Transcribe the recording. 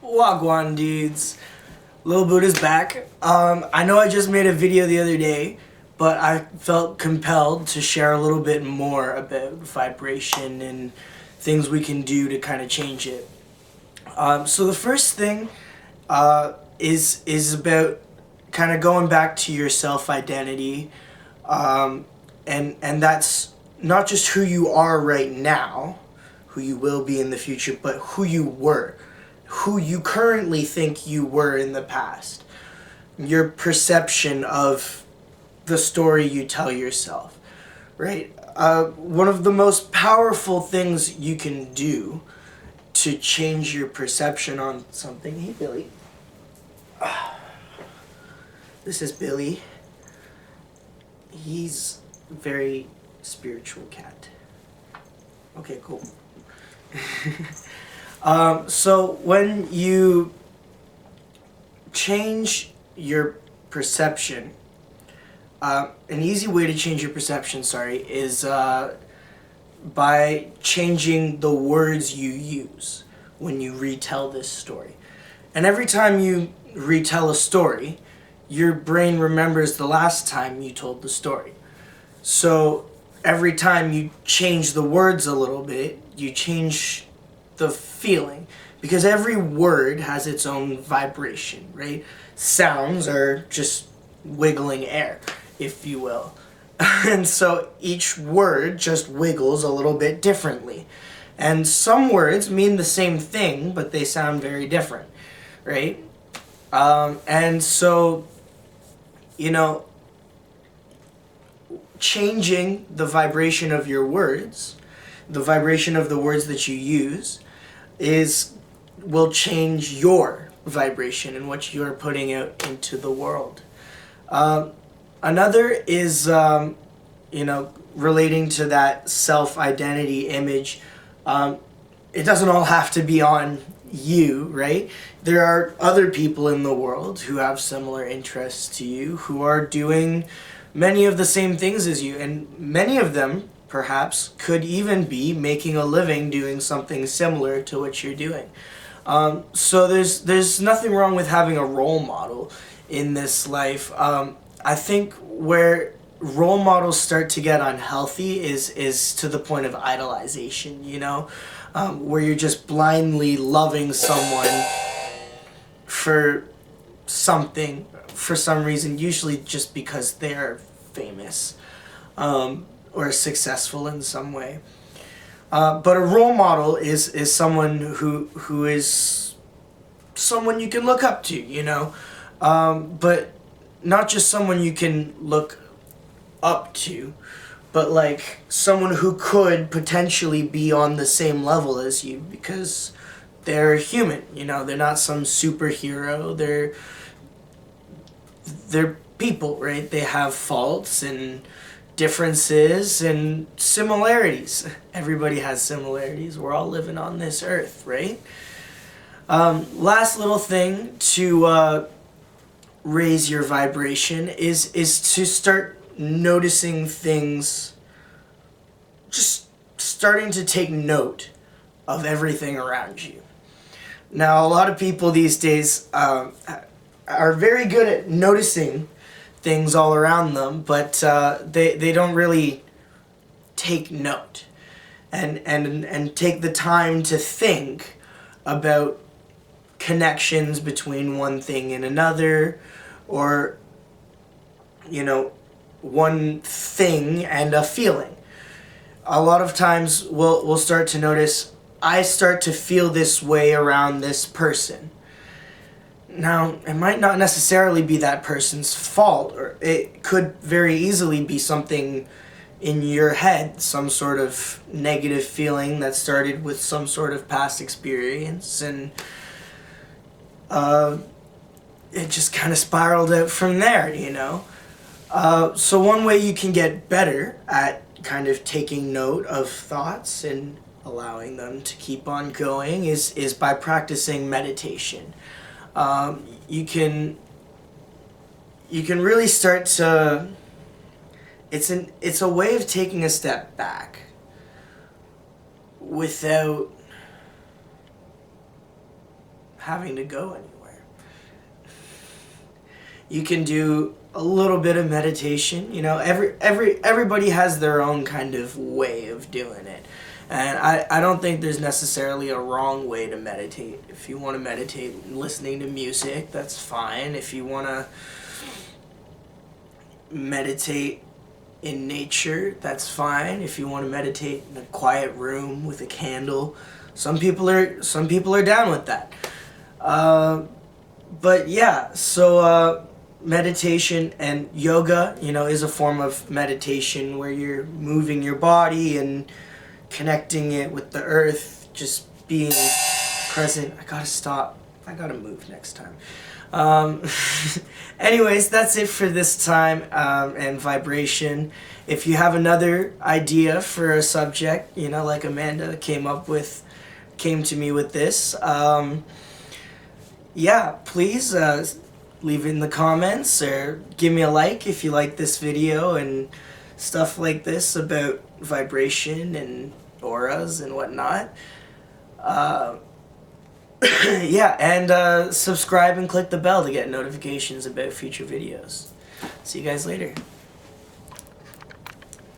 Wagwan dudes. Lil Buddha's back. I know I just made a video the other day, but I felt compelled to share a little bit more about vibration and things we can do to kind of change it. So the first thing is about kind of going back to your self-identity, and that's not just who you are right now, who you will be in the future, but who you were, who you currently think you were in the past. Your perception of the story you tell yourself, right? One of the most powerful things you can do to change your perception on something. Hey, Billy. This is Billy. He's a very spiritual cat. Okay, cool. So when you change your perception, an easy way to change your perception, is by changing the words you use when you retell this story. And every time you retell a story, your brain remembers the last time you told the story. So every time you change the words a little bit, you change the feeling, because every word has its own vibration, right? Sounds are just wiggling air, if you will. And so each word just wiggles a little bit differently. And some words mean the same thing, but they sound very different, right? And so, changing the vibration of your words, the vibration of the words that you use, will change your vibration and what you're putting out into the world. Another is, relating to that self-identity image. It doesn't all have to be on you, right? There are other people in the world who have similar interests to you, who are doing many of the same things as you, and many of them perhaps could even be making a living doing something similar to what you're doing. So there's nothing wrong with having a role model in this life. I think where role models start to get unhealthy is to the point of idolization, where you're just blindly loving someone for something, for some reason, usually just because they're famous or successful in some way. But a role model is someone who is someone you can look up to, but not just someone you can look up to, but like someone who could potentially be on the same level as you, because they're human, they're not some superhero, they're people, right? They have faults and differences and similarities. Everybody has similarities. We're all living on this earth, right? Last little thing to raise your vibration is to start noticing things, just starting to take note of everything around you. Now, a lot of people these days are very good at noticing things all around them, but they don't really take note and take the time to think about connections between one thing and another, or one thing and a feeling. A lot of times we'll start to notice, I start to feel this way around this person. Now, it might not necessarily be that person's fault, or it could very easily be something in your head, some sort of negative feeling that started with some sort of past experience, and it just kind of spiraled out from there, So one way you can get better at kind of taking note of thoughts and allowing them to keep on going is by practicing meditation. You can really start to, it's a way of taking a step back without having to go anywhere. You can do a little bit of meditation. You know, everybody has their own kind of way of doing it. And I don't think there's necessarily a wrong way to meditate. If you want to meditate listening to music, that's fine. If you want to meditate in nature, that's fine. If you want to meditate in a quiet room with a candle, some people are down with that. But yeah, so meditation and yoga, you know, is a form of meditation where you're moving your body and connecting it with the earth, just being present. I gotta stop. I gotta move next time. Anyways, that's it for this time, and vibration. If you have another idea for a subject, you know, like Amanda came to me with this, yeah, please leave it in the comments or give me a like if you like this video and stuff like this about vibration and auras and whatnot. Yeah, and subscribe and click the bell to get notifications about future videos. See you guys later.